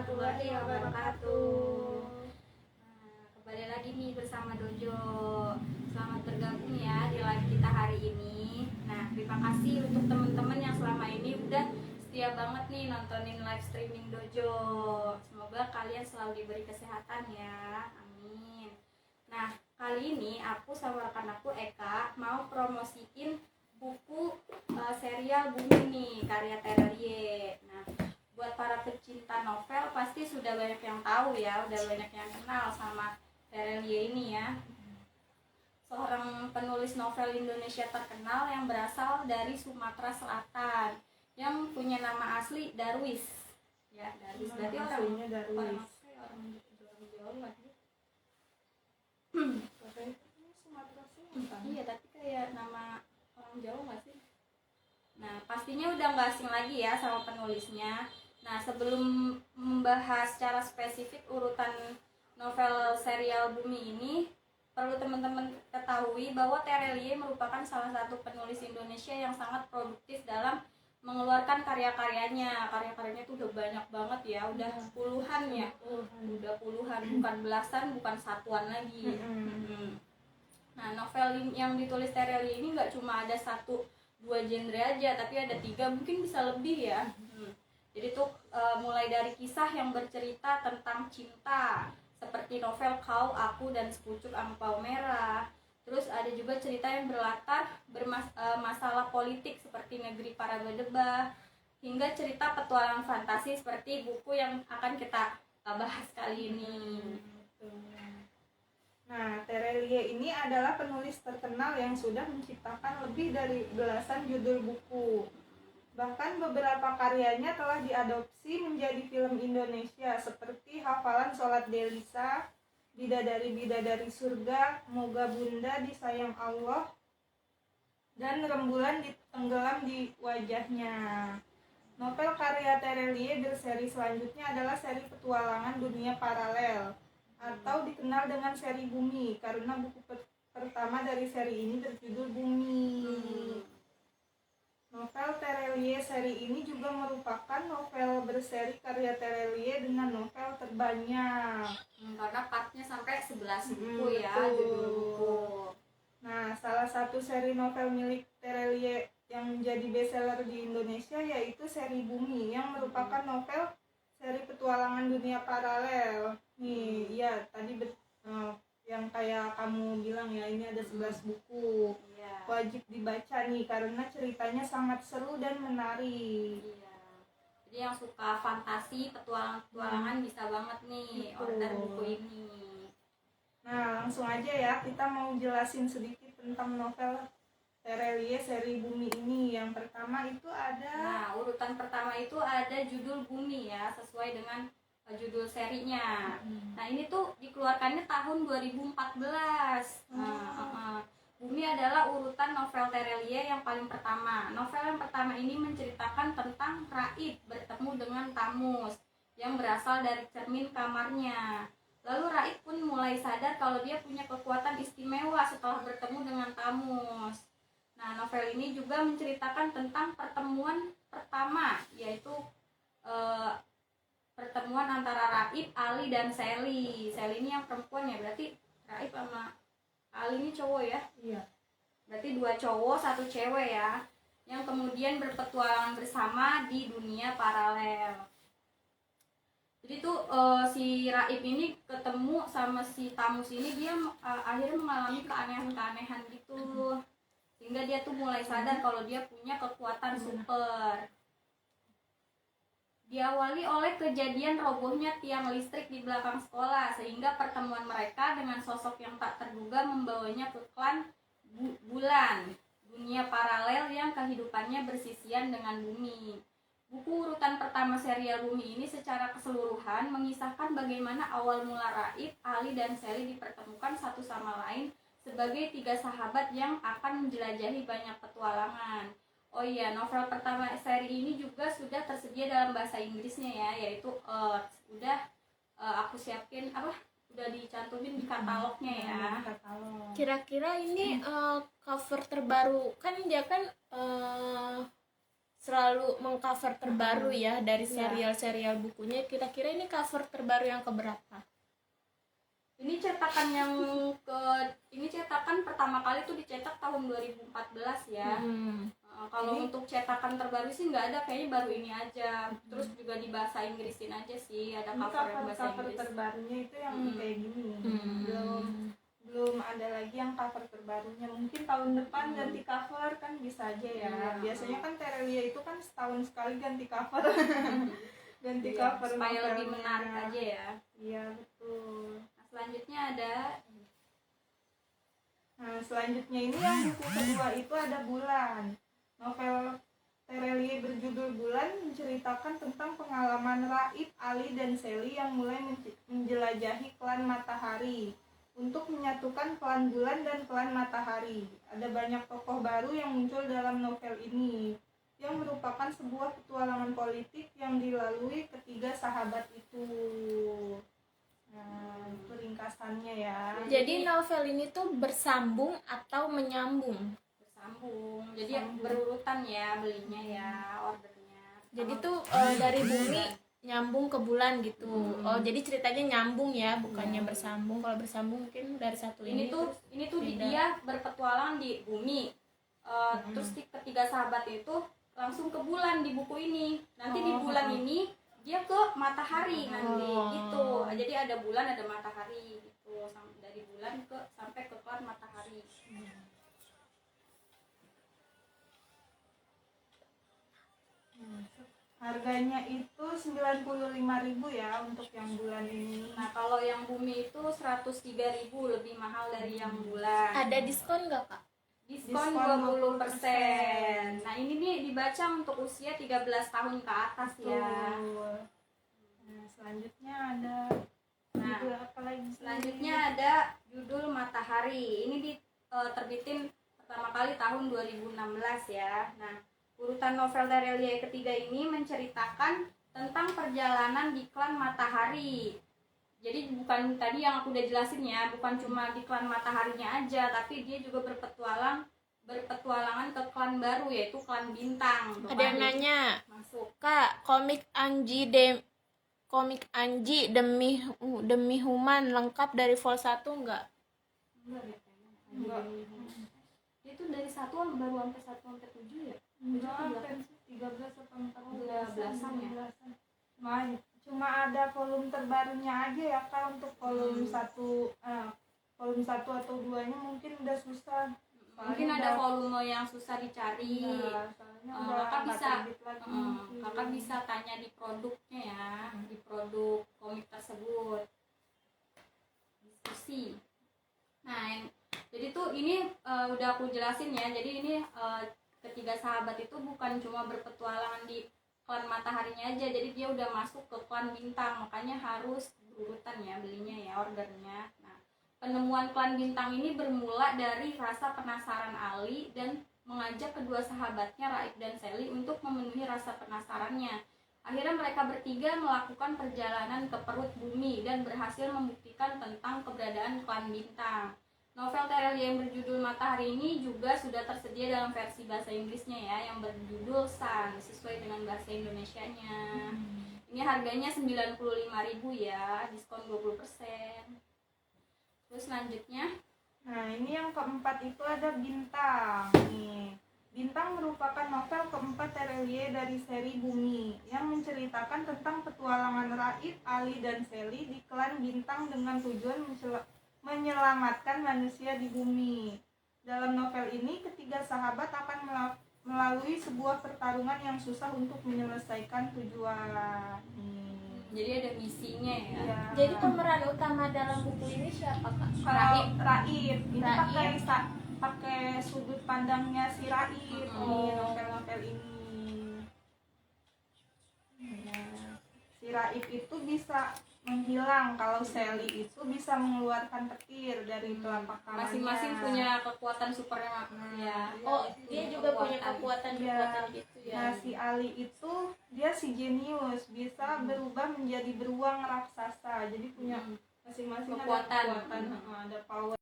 warahmatullahi wabarakatuh. Nah, kembali lagi nih bersama Dojo. Selamat bergabung ya di live kita hari ini. Nah, terima kasih untuk teman-teman yang selama ini udah setia banget nih nontonin live streaming Dojo. Semoga kalian selalu diberi kesehatan ya. Amin. Nah, kali ini aku sama rekan aku Eka mau promosiin buku serial Bumi nih, karya Terelie. Nah, buat para pecinta novel pasti sudah banyak yang tahu ya, udah banyak yang kenal sama Terelie ini ya. Seorang penulis novel Indonesia terkenal yang berasal dari Sumatera Selatan, yang punya nama asli Darwis. Ya, Darwis berarti orang Darwis. Orang Jawa nggak sih? Sumatera Selatan. Iya, tapi kayak nama orang Jawa nggak sih? Nah, pastinya udah nggak asing lagi ya sama penulisnya. Nah, sebelum membahas secara spesifik urutan novel serial Bumi ini, perlu teman-teman ketahui bahwa Terelie merupakan salah satu penulis Indonesia yang sangat produktif dalam mengeluarkan karya-karyanya. Karya-karyanya tuh udah banyak banget ya, udah puluhan ya. Udah puluhan, bukan belasan, bukan satuan lagi. Nah, novel yang ditulis Terelie ini nggak cuma ada 1-2 genre aja, tapi ada 3, mungkin bisa lebih ya. Jadi tuh mulai dari kisah yang bercerita tentang cinta seperti novel Kau, Aku, dan Sepucuk Angpau Merah. Terus ada juga cerita yang berlatar masalah politik seperti Negeri Para Bedebah, hingga cerita petualangan fantasi seperti buku yang akan kita bahas kali ini. Nah, Terelie ini adalah penulis terkenal yang sudah menciptakan lebih dari belasan judul buku. Bahkan beberapa karyanya telah diadopsi menjadi film Indonesia seperti Hafalan Sholat Delisa, Bidadari-Bidadari Surga, Moga Bunda Disayang Allah, dan Rembulan Tenggelam di Wajahnya. Novel karya Terelie berseri selanjutnya adalah seri Petualangan Dunia Paralel, atau dikenal dengan seri Bumi, karena buku pertama dari seri ini berjudul Bumi. Novel Terelie seri ini juga merupakan novel berseri karya Terelie dengan novel terbanyak. Karena partnya sampai 11 buku ya, judul buku. Nah, salah satu seri novel milik Terelie yang menjadi bestseller di Indonesia yaitu seri Bumi, yang merupakan novel seri petualangan dunia paralel. Nih, ya tadi yang kayak kamu bilang ya, ini ada 11 buku. Iya. Wajib dibaca nih karena ceritanya sangat seru dan menarik. Iya. Jadi yang suka fantasi, petualangan bisa banget nih order buku ini. Nah, langsung aja ya, kita mau jelasin sedikit tentang novel Terelie seri Bumi ini. Yang pertama itu ada... Nah, urutan pertama itu ada judul Bumi ya, sesuai dengan judul serinya. Nah, ini tuh dikeluarkannya tahun 2014. Bumi adalah urutan novel Terelie yang paling pertama. Novel yang pertama ini menceritakan tentang Raib bertemu dengan Tamus yang berasal dari cermin kamarnya. Lalu Raib pun mulai sadar kalau dia punya kekuatan istimewa setelah bertemu dengan Tamus. Nah, novel ini juga menceritakan tentang pertemuan pertama, yaitu pertemuan antara Raib, Ali, dan Sally. Sally ini yang perempuan ya, berarti Raib sama Ali ini cowok ya? Iya. Berarti 2 cowok, 1 cewek ya, yang kemudian berpetualangan bersama di dunia paralel. Jadi tuh si Raib ini ketemu sama si Tamus ini, dia akhirnya mengalami keanehan-keanehan gitu, sehingga dia tuh mulai sadar kalau dia punya kekuatan super. Diawali oleh kejadian robohnya tiang listrik di belakang sekolah, sehingga pertemuan mereka dengan sosok yang tak terduga membawanya ke klan Bulan, dunia paralel yang kehidupannya bersisian dengan bumi. Buku urutan pertama serial Bumi ini secara keseluruhan mengisahkan bagaimana awal mula Raib, Ali, dan Sally dipertemukan satu sama lain sebagai 3 sahabat yang akan menjelajahi banyak petualangan. Oh iya, novel pertama seri ini juga sudah tersedia dalam bahasa Inggrisnya ya, yaitu aku siapin udah dicantumin di katalognya ya. Kira-kira ini cover terbaru kan dia kan selalu mengcover terbaru ya dari serial-serial bukunya. Kira-kira ini cover terbaru yang keberapa? Ini cetakan pertama kali tuh dicetak tahun 2014 ya. Kalau untuk cetakan terbaru sih nggak ada, kayaknya baru ini aja. Terus juga di bahasa Inggrisin aja sih, ada cover yang bahasa cover Inggris. terbarunya itu yang kayak gini. Belum ada lagi yang cover terbarunya. Mungkin tahun depan ganti cover kan bisa aja ya. Biasanya kan Terelia itu kan setahun sekali ganti cover. Ganti cover supaya lebih novelnya. menarik aja ya. Iya, betul. Selanjutnya ada selanjutnya ini yang buku kedua itu ada Bulan. Novel Terelie berjudul Bulan menceritakan tentang pengalaman Raib, Ali, dan Sally yang mulai menjelajahi klan Matahari untuk menyatukan klan Bulan dan klan Matahari. Ada banyak tokoh baru yang muncul dalam novel ini, yang merupakan sebuah petualangan politik yang dilalui ketiga sahabat itu. Nah, itu ringkasannya ya. Jadi novel ini tuh bersambung atau menyambung? bersambung, jadi berurutan ya belinya ya, ordernya. Jadi tuh dari bumi nyambung ke bulan gitu. Oh, jadi ceritanya nyambung ya, bukannya bersambung. Kalau bersambung mungkin dari satu ini tuh beda. dia berpetualang di bumi. Terus ketiga sahabat itu langsung ke bulan di buku ini. Nanti di bulan ini dia ke matahari nanti gitu. Jadi ada bulan, ada matahari gitu. Dari bulan sampai ke klan matahari. Harganya itu 95.000 ya untuk yang bulan ini. Nah, kalau yang bumi itu 103.000, lebih mahal dari yang bulan. Ada diskon nggak, Kak? Diskon 20%. Nah, ini nih dibaca untuk usia 13 tahun ke atas ya. Nah, selanjutnya ada judul apa lagi? Selanjutnya ada judul Matahari. Ini diterbitin pertama kali tahun 2016 ya. Nah, urutan novel Terelia ketiga ini menceritakan tentang perjalanan di klan Matahari. Jadi bukan tadi yang aku udah jelasin ya, bukan cuma di klan Mataharinya aja, tapi dia juga berpetualangan ke klan baru, yaitu klan Bintang. Ada yang nanya, masuk. Kak, komik Anji demi Human lengkap dari vol 1 enggak? Enggak. Itu dari 1 baru sampai 1 sampai 7 ya? Enggak, 13 atau 12-an ya? Cuma ada volume terbarunya aja ya Kak. Untuk volume 1 atau 2-nya mungkin udah susah. Mungkin ada volume yang susah dicari. Kakak bisa tanya di produknya ya, di produk komik tersebut, diskusi. Nah, jadi tuh ini udah aku jelasin ya. Jadi ini ketiga sahabat itu bukan cuma berpetualangan di klan Mataharinya aja, jadi dia udah masuk ke klan Bintang, makanya harus berurutan ya belinya ya, ordernya. Nah, penemuan klan Bintang ini bermula dari rasa penasaran Ali dan mengajak kedua sahabatnya Raib dan Sally untuk memenuhi rasa penasarannya. Akhirnya mereka bertiga melakukan perjalanan ke perut bumi dan berhasil membuktikan tentang keberadaan klan Bintang. Novel Terelia yang berjudul Matahari ini juga sudah tersedia dalam versi bahasa Inggrisnya ya, yang berjudul Sun, sesuai dengan bahasa Indonesianya. Ini harganya 95.000 ya, diskon 20%. Terus selanjutnya, nah ini yang keempat itu ada Bintang nih. Bintang merupakan novel keempat Terelie dari seri Bumi yang menceritakan tentang petualangan Raib, Ali, dan Sally di klan Bintang dengan tujuan menyelamatkan manusia di bumi. Dalam novel ini, ketiga sahabat akan melalui sebuah pertarungan yang susah untuk menyelesaikan tujuan. jadi ada misinya ya. Jadi pemeran utama dalam buku ini siapa, Kak? Raib. Ini pakai sudut pandangnya si Raib di novel-novel ini. Nah, si Raib itu bisa menghilang, kalau Sally itu bisa mengeluarkan petir dari telapak tangannya. Masing-masing punya kekuatan supernya ya. Oh, dia juga punya kekuatan gitu ya. Nah, si Ali itu dia si jenius, bisa berubah menjadi beruang raksasa. Jadi punya masing-masing kekuatan. ada power.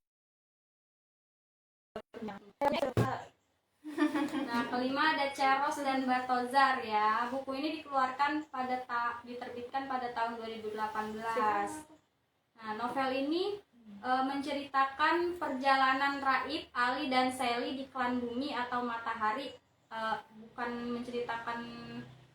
Nah, kelima ada Ceros dan Balthazar ya. Buku ini diterbitkan pada tahun 2018. Nah, novel ini menceritakan perjalanan Raib, Ali dan Sally di klan bumi atau matahari. Bukan menceritakan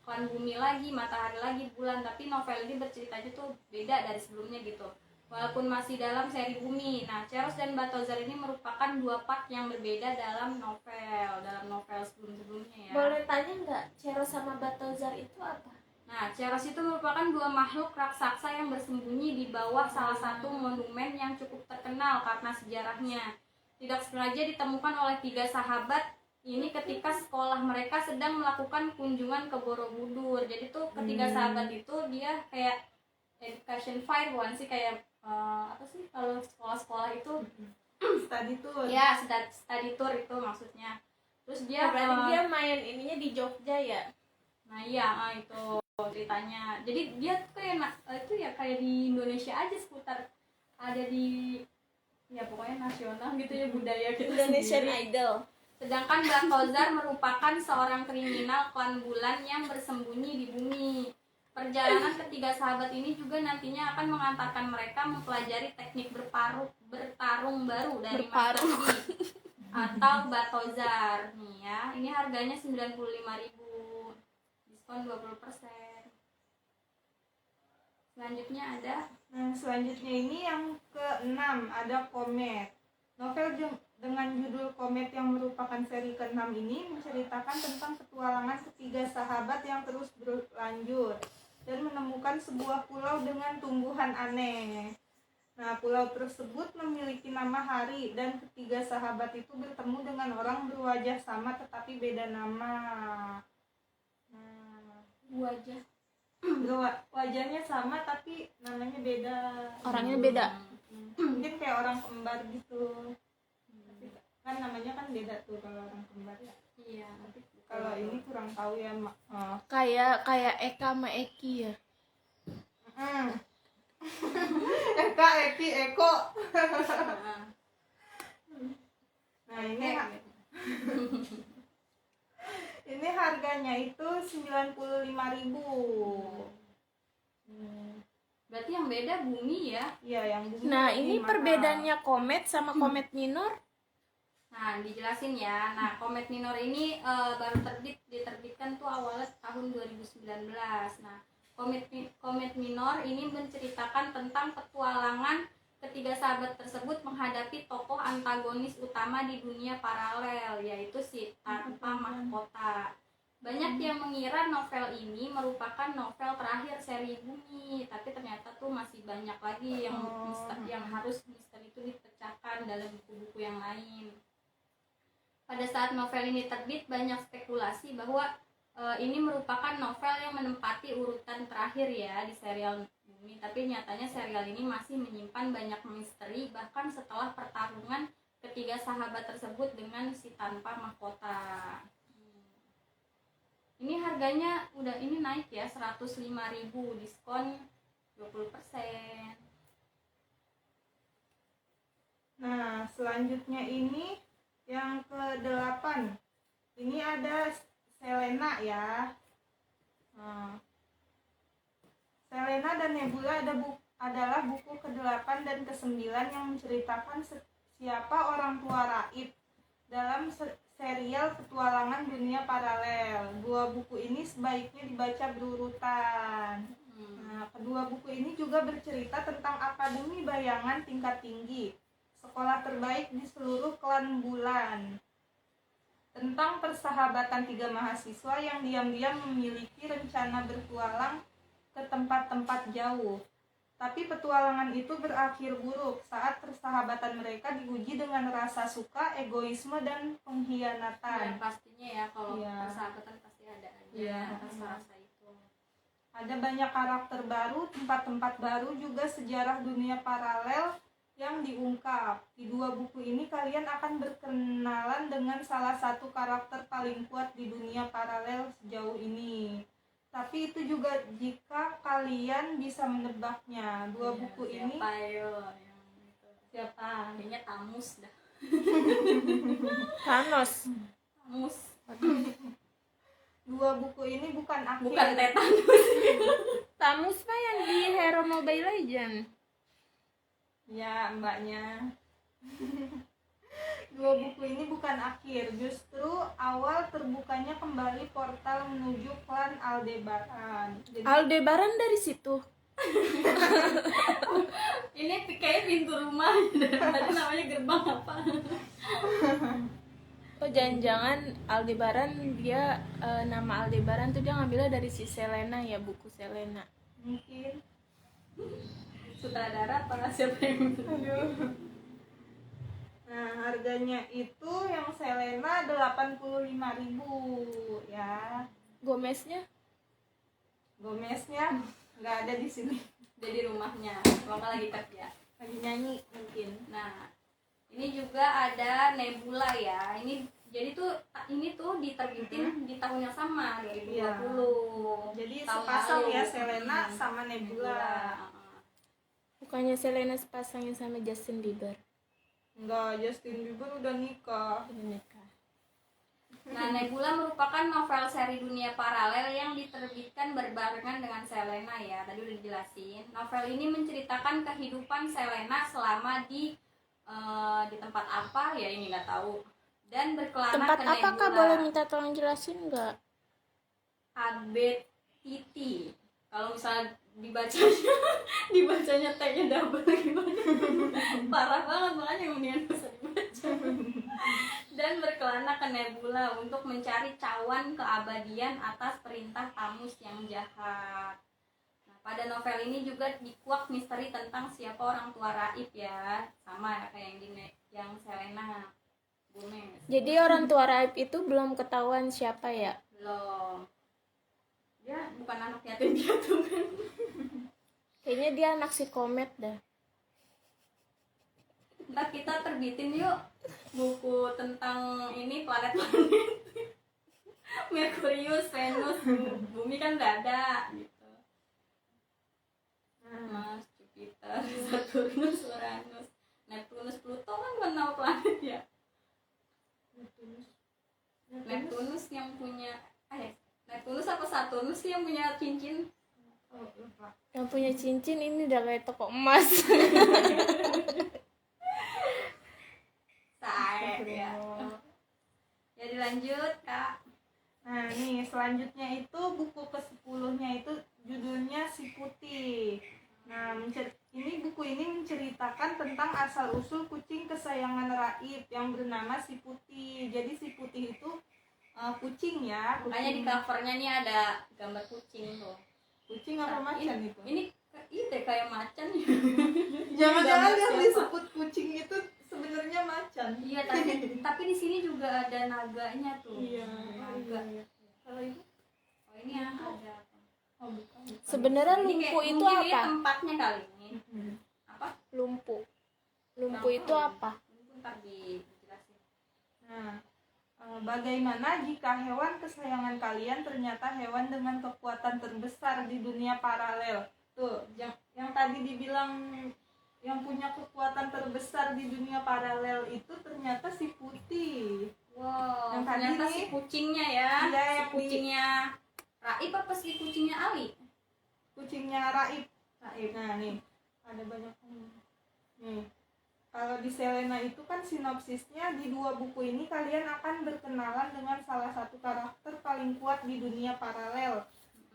klan bumi lagi, matahari lagi, bulan, tapi novel ini berceritanya tuh beda dari sebelumnya gitu. Walaupun masih dalam seri bumi. Nah, Ceros dan Balthazar ini merupakan dua part yang berbeda dalam novel sebelum-sebelumnya ya. Boleh tanya nggak, Ceros sama Balthazar itu apa? Nah, Ceros itu merupakan dua makhluk raksasa yang bersembunyi di bawah salah satu monumen yang cukup terkenal karena sejarahnya. Tidak sengaja ditemukan oleh tiga sahabat ini ketika sekolah mereka sedang melakukan kunjungan ke Borobudur. Jadi tuh ketiga sahabat itu dia kayak education fair, bukan sih, kayak apa sih kalau sekolah-sekolah itu Study tour. ya study tour itu maksudnya. Terus dia Berarti dia main ininya di Jogja ya? nah iya itu ceritanya. Jadi dia tuh kayak itu ya kayak di Indonesia aja, seputar ada di ya pokoknya nasional gitu ya, budaya kita Indonesian sendiri. Idol. Sedangkan Balthazar merupakan seorang kriminal klan bulan yang bersembunyi di bumi. Perjalanan ketiga sahabat ini juga nantinya akan mengantarkan mereka mempelajari teknik bertarung baru dari Master Yi atau Balthazar nih ya. Ini harganya 95.000, diskon 20%. Selanjutnya ada Nah, selanjutnya ini yang ke-6 ada Komet. Novel dengan judul Komet yang merupakan seri ke-6 ini menceritakan tentang petualangan ketiga sahabat yang terus berlanjut dan menemukan sebuah pulau dengan tumbuhan aneh. Nah, pulau tersebut memiliki nama Hari dan ketiga sahabat itu bertemu dengan orang berwajah sama tetapi beda nama. Nah, wajah wajahnya sama tapi namanya beda. Orangnya beda. Mungkin kayak orang kembar gitu. Tapi kan namanya kan beda tuh kalau orang kembar ya. iya. Tapi kalau ini kurang tahu ya, Kayak Eka sama Eki ya. Eka, Eki, Eko. Nah, ini harganya itu 95.000. Berarti yang beda bumi ya. Iya, yang bumi. Nah, lebih ini mahal. perbedaannya Komet sama Komet Minor. Nah, dijelasin ya. Nah, Komet Minor ini baru diterbitkan tuh awalnya tahun 2019. Nah, Komet Minor ini menceritakan tentang petualangan ketiga sahabat tersebut menghadapi tokoh antagonis utama di dunia paralel, yaitu si Tanpa Mahkota. Banyak yang mengira novel ini merupakan novel terakhir seri Bumi, tapi ternyata tuh masih banyak lagi yang harus misteri itu dipecahkan dalam buku-buku yang lain. Pada saat novel ini terbit, banyak spekulasi bahwa ini merupakan novel yang menempati urutan terakhir ya di serial Bumi, tapi nyatanya serial ini masih menyimpan banyak misteri bahkan setelah pertarungan ketiga sahabat tersebut dengan si Tanpa Mahkota. Ini harganya udah ini naik ya, 105.000, diskon 20%. Nah, selanjutnya ini yang ke-8. Ini ada Selena ya. Selena dan Nebula adalah buku ke-8 dan ke-9 yang menceritakan siapa orang tua Raib dalam serial petualangan dunia paralel. Dua buku ini sebaiknya dibaca berurutan. Nah, kedua buku ini juga bercerita tentang akademi bayangan tingkat tinggi, sekolah terbaik di seluruh klan bulan, tentang persahabatan tiga mahasiswa yang diam-diam memiliki rencana bertualang ke tempat-tempat jauh. Tapi petualangan itu berakhir buruk saat persahabatan mereka diuji dengan rasa suka, egoisme, dan pengkhianatan. Ya, pastinya ya kalau Iya. persahabatan pasti ada aja Iya. rasa-rasa itu. Ada banyak karakter baru, tempat-tempat baru, juga sejarah dunia paralel yang diungkap. Di dua buku ini kalian akan berkenalan dengan salah satu karakter paling kuat di dunia paralel sejauh ini. Tapi itu juga jika kalian bisa menebaknya. Dua buku ini Siapa yo yang itu? siapa? Kayaknya Tamus dah. Thanos. Mus, Dua buku ini bukan akhir. bukan tetanus. Tamus mah yang di Hero Mobile Legend. Ya, mbaknya. Dua buku ini bukan akhir, justru awal terbukanya kembali portal menuju klan Aldebaran. Jadi, Aldebaran dari situ. Ini kayak pintu rumah. Tadi namanya gerbang apa? Oh, jangan-jangan Aldebaran dia nama Aldebaran tuh dia ngambilnya dari si Selena ya, buku Selena. mungkin. Sutradara apa siapa yang? Aduh. Nah, harganya itu yang Selena 85.000 ya. Gomeznya Gomeznya nggak ada di sini. Jadi rumahnya, kalau nggak lagi kerja. Lagi nyanyi mungkin. Nah, ini juga ada Nebula ya. Ini tuh diterbitin di tahun yang sama 2020. Jadi Tahun sepasang lalu. ya Selena sama Nebula. bukannya Selena sepasangnya sama Justin Bieber. Enggak, Justin Bieber udah nikah. Udah nikah. Nah, Nebula merupakan novel seri dunia paralel yang diterbitkan berbarengan dengan Selena ya. Tadi udah dijelasin. Novel ini menceritakan kehidupan Selena selama di tempat apa ya, ini nggak tahu. Dan berkelana Tempat ke apa Kak? Nebula. Boleh minta tolong jelasin nggak? Abet Titi. Kalau misalnya dibacanya T-nya double gimana? Parah banget, makanya mendingan bisa dibaca. Dan berkelana ke Nebula untuk mencari cawan keabadian atas perintah Tamus yang jahat. Nah, pada novel ini juga dikuak misteri tentang siapa orang tua Raib ya, sama ya kayak yang Selena Gomez. Jadi orang tua Raib itu belum ketahuan siapa ya? Belum. Dia bukan anak yatim piatu kan? Kayaknya dia anak si Komet dah. Ntar kita terbitin yuk buku tentang ini planet-planet. Merkurius, Venus, Bumi kan udah ada gitu. Mars, Jupiter, Saturnus, Uranus, Neptunus, Pluto kan bukan nama planet ya. Neptunus yang punya Neptunus apa Saturnus sih yang punya cincin? Oh, lupa. Yang punya cincin ini udah kayak toko emas. Saya ya. Ya dilanjut Kak. Nah, nih selanjutnya itu buku ke-10-nya itu judulnya Si Putih. Nah, ini buku ini menceritakan tentang asal-usul kucing kesayangan Raib yang bernama Si Putih. Jadi Si Putih itu kucing ya. Makanya di covernya nih ada gambar kucing tuh. Kucing apa macan itu? Ini deh kayak macan ya. Jangan-jangan Gambar yang siapa? disebut kucing itu sebenarnya macan. Iya, tapi di sini juga ada naganya tuh. Iya. Naga. Kalau itu Oh, ini yang ada. oh bukan. Sebenarnya Ini lumpuh kayak itu mungkin ini apa? tempatnya kali ini. Apa? Lumpuh. Lumpuh itu apa? Ntar dijelasin. Nah, bagaimana jika hewan kesayangan kalian ternyata hewan dengan kekuatan terbesar di dunia paralel? Tuh, yang tadi dibilang yang punya kekuatan terbesar di dunia paralel itu ternyata si Putih. Wow, Yang tadi ternyata nih, si kucingnya ya. iya, Si yang kucingnya Raib apa si kucingnya Ali? Kucingnya Raib. Nah, nih, ada banyak nih. Kalau di Selena itu kan sinopsisnya di dua buku ini kalian akan berkenalan dengan salah satu karakter paling kuat di dunia paralel.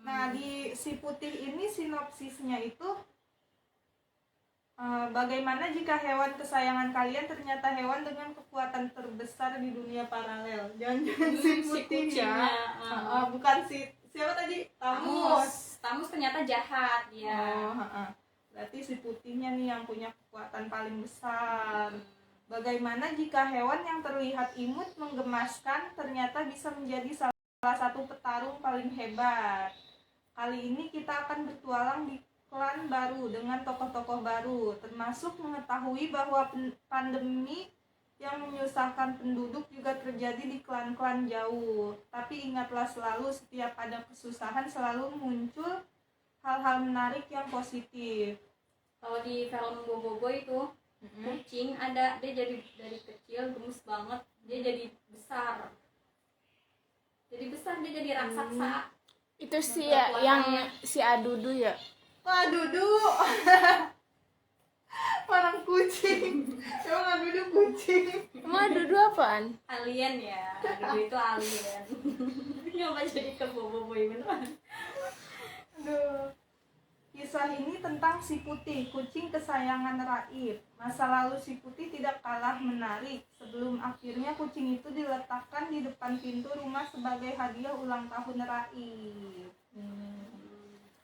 Nah, di Si Putih ini sinopsisnya itu bagaimana jika hewan kesayangan kalian ternyata hewan dengan kekuatan terbesar di dunia paralel. Jangan-jangan si Putih kucingnya. ya. Bukan siapa tadi? Tamus ternyata jahat dia. Berarti si Putihnya nih yang punya kekuatan paling besar. Bagaimana jika hewan yang terlihat imut menggemaskan ternyata bisa menjadi salah satu petarung paling hebat. Kali ini kita akan bertualang di klan baru dengan tokoh-tokoh baru, termasuk mengetahui bahwa pandemi yang menyusahkan penduduk juga terjadi di klan-klan jauh. Tapi ingatlah selalu setiap ada kesusahan selalu muncul hal-hal menarik yang positif. Kalau di film Bobo itu kucing ada, dia jadi dari kecil gemes banget, dia jadi besar. jadi besar, dia jadi raksasa. Itu si ya, yang si Adudu ya. Wah, Dudu. Orang kucing. Emang Adudu kucing. Emang Adudu apaan? Alien ya, dulu itu alien. Nyoba jadi keboboiboy beneran. Aduh. Kisah ini tentang si Putih, kucing kesayangan Raib. Masa lalu si Putih tidak kalah menarik. Sebelum akhirnya kucing itu diletakkan di depan pintu rumah sebagai hadiah ulang tahun Raib.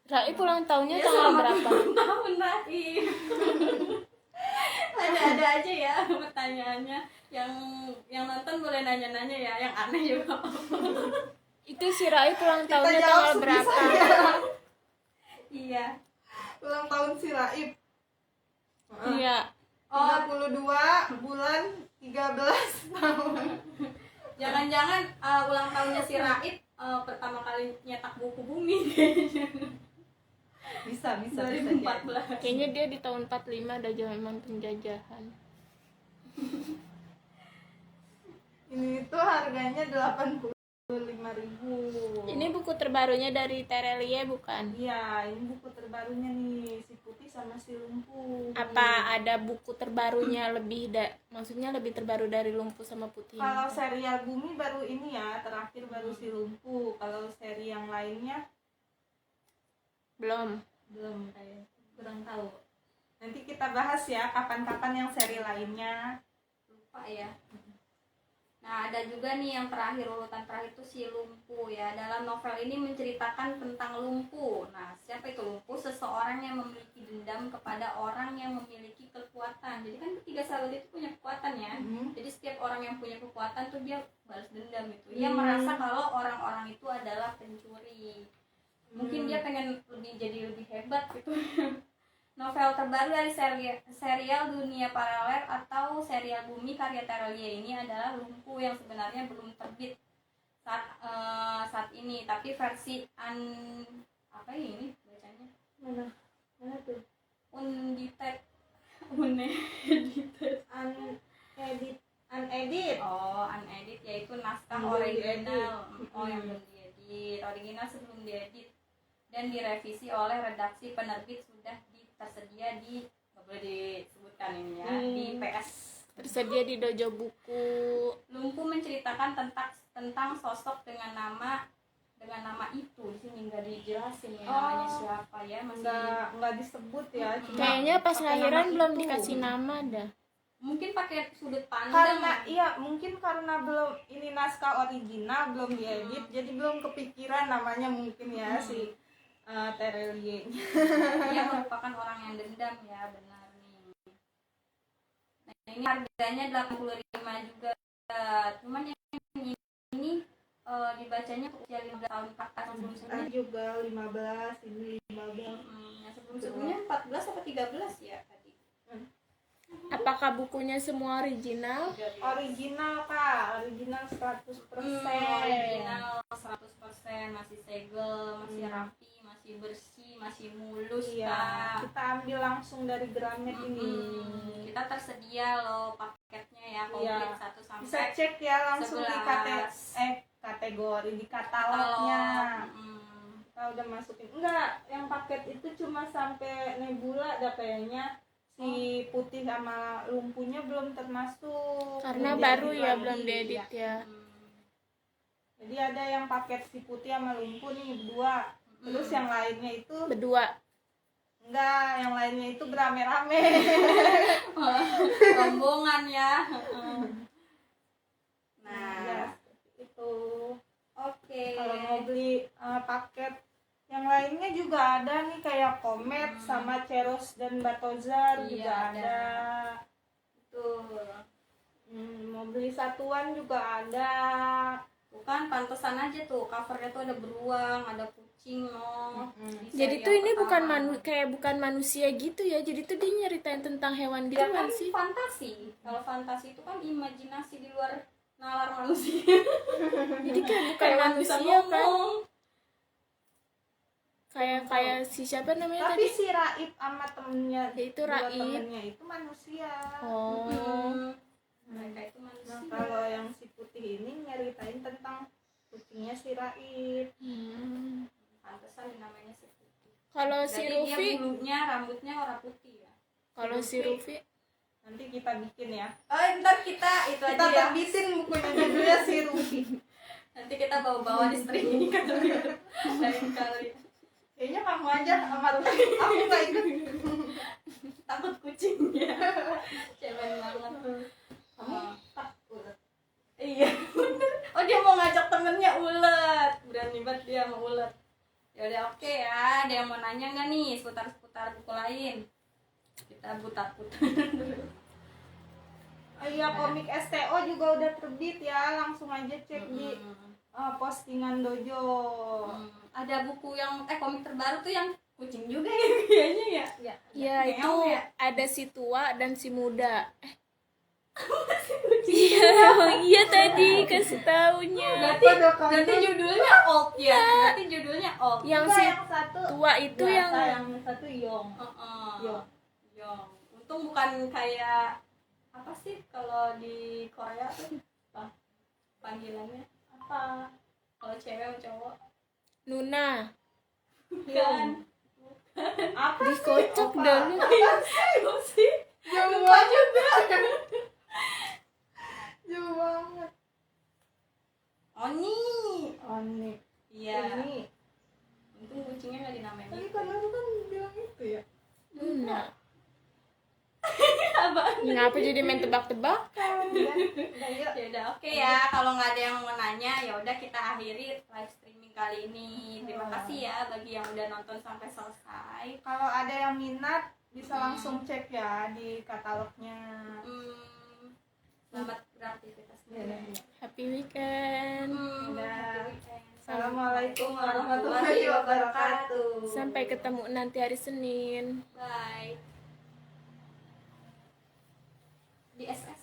Raib ulang tahunnya Ya, tanggal selamat berapa? ulang tahun Raib. Ada aja ya pertanyaannya. Yang nonton boleh nanya-nanya ya, yang aneh juga. Itu si Raib ulang Kita tahunnya jawab tanggal berapa? sebisanya. Iya. Ulang tahun si Raib. Iya. 32 bulan 13 tahun. Jangan-jangan ulang tahunnya si Raib pertama kali nyetak buku bumi. Bisa 2014. Kayaknya dia di tahun 45 ada zaman penjajahan. Ini tuh harganya 85.000. Ini buku terbarunya dari Terelie bukan? Iya, ini buku terbarunya nih, si Putih sama si Lumpuh. Apa ada buku terbarunya maksudnya lebih terbaru dari Lumpuh sama Putih? Kalau serial Bumi baru ini ya, terakhir baru si Lumpuh. Kalau seri yang lainnya Belum. belum, kayak kurang tahu. Nanti kita bahas ya kapan-kapan yang seri lainnya. Lupa ya. Nah, ada juga nih yang terakhir, urutan terakhir itu si Lumpuh ya. Dalam novel ini menceritakan tentang Lumpuh. Nah, siapa itu Lumpuh? Seseorang yang memiliki dendam kepada orang yang memiliki kekuatan. Jadi kan ketiga sahabat itu punya kekuatan ya. Jadi setiap orang yang punya kekuatan tuh dia balas dendam itu. Dia merasa kalau orang-orang itu adalah pencuri. Mungkin dia pengen jadi lebih hebat gitu. Novel terbaru dari serial Dunia Paralel atau serial Bumi karya Terelie ini adalah Lumpuh yang sebenarnya belum terbit saat ini, tapi versi apa ini bacanya? Mana tuh? Unedited. Unedit. Oh, unedit yaitu naskah Belum original. diedit. Oh, yang belum diedit. Original sebelum diedit dan direvisi oleh redaksi penerbit sudah tersedia di, nggak boleh disebutkan ini ya, di PS. Tersedia di dojo buku. Lumpuh menceritakan tentang sosok dengan nama itu. Di sini nggak dijelasin ya namanya siapa ya, masih Nggak disebut ya. Cuma Kayaknya pas pakai lahiran nama belum itu. dikasih nama dah. mungkin pakai sudut pandang. karena mungkin karena belum ini naskah original belum diedit, jadi belum kepikiran namanya mungkin ya si Terelie. Dia merupakan orang yang dendam ya, benar nih. Nah, ini harganya 85 juga. Cuman yang ini dibacanya usia 15 tahun ke atas. Sebelum-sebelumnya juga 15, ini 15. yang sebelum-sebelumnya 14 atau 13 ya tadi. Apakah bukunya semua original? Original Kak, original 100%. Original 100%, masih segel, masih rapi, masih bersih, masih mulus. Iya, Kak. kita ambil langsung dari Gramet ini. Kita tersedia loh paketnya ya, komplit 1 sampai Bisa cek ya langsung di 11. kategori di katalognya. Katalog. Kita udah masukin. Enggak, yang paket itu cuma sampai Nebula ada kayaknya. Si Putih sama Lumpuhnya belum termasuk. Karena Belum baru diedit ya, lagi. belum diedit ya. Jadi ada yang paket si Putih sama Lumpuh nih berdua. Terus yang lainnya itu Berdua. enggak, yang lainnya itu berame-rame. Rombongan ya. Nah, Ya, itu. oke. Kalau mau beli paket yang lainnya juga ada nih kayak Komet sama Ceros dan Batozar Iya, juga ada. Betul. Mau beli satuan juga ada. Bukan pantesan aja tuh covernya tuh ada beruang, ada kucing loh. Di Jadi seri tuh yang ini bukan pertama. bukan manusia gitu ya. Jadi tuh dia nyeritain tentang hewan gitu Ya kan kan sih? fantasi. Kalau fantasi itu kan imajinasi di luar nalar manusia. Jadi kayak bukan Hewan bisa manusia kan? ngomong. Kayak si siapa namanya Tapi tadi? si Raib sama temennya, Ya, itu dua Raib. temennya itu manusia. Oh. Mereka itu manusia. Nah, kalau yang si Putih ini nyeritain tentang kucingnya si Raib. Pantesan namanya si putih. Kalau si Berarti dia Rufi, bulunya rambutnya warna putih ya. kalau si Rufi Nanti kita bikin ya. Oh, ntar kita itu Kita aja ya. terbitin bukunya judulnya si Rufi. Nanti kita bawa-bawa di streaming kali ya. Lain kali. Kayaknya kamu aja sama Rufi. Aku nggak ikut. Takut kucingnya. Cemen banget. Kamu Oh. tak ulet. Iya. Oh, dia mau ngajak temennya ulet. Berani banget dia mau ulet. Ya udah, oke ya. Ada yang mau nanya nggak nih seputar buku lain? Kita putar-putar dulu. Oh iya, komik STO juga udah terbit ya. Langsung aja cek di postingan Dojo. Ada buku yang komik terbaru tuh yang kucing juga ya kayaknya ya. ya Meow itu ya? ada si tua dan si muda. Iya, emang iya tadi kasih taunya. Berarti judulnya old ya. Berarti judulnya old. Yang Enggak, si yang satu tua itu yang yang satu Yong. Yong. Yong. Untung bukan kayak apa sih kalau di Korea tuh apa panggilannya apa kalau cewek sama cowok Nuna. bukan Apa sih? Dikocok Opa? dah lu. apa sih Jauh lupa banget. juga. Jauh banget. Oni Oni. iya Oni. untung kucingnya nggak dinamain Tadi gitu. kan aku kan bilang itu ya. Nuna. Apaan? Ngapa jadi main tebak-tebak? Ya, udah yuk. Ya udah oke ya kalau nggak ada yang mau nanya ya udah kita akhiri live streaming kali ini. Terima kasih ya bagi yang udah nonton sampai selesai. Kalau ada yang minat bisa langsung cek ya di katalognya. Selamat beraktivitas. Ya, ya, ya. Happy weekend. Udah. Happy weekend. Assalamualaikum warahmatullahi wabarakatuh. Sampai ketemu nanti hari Senin. Bye. Di SM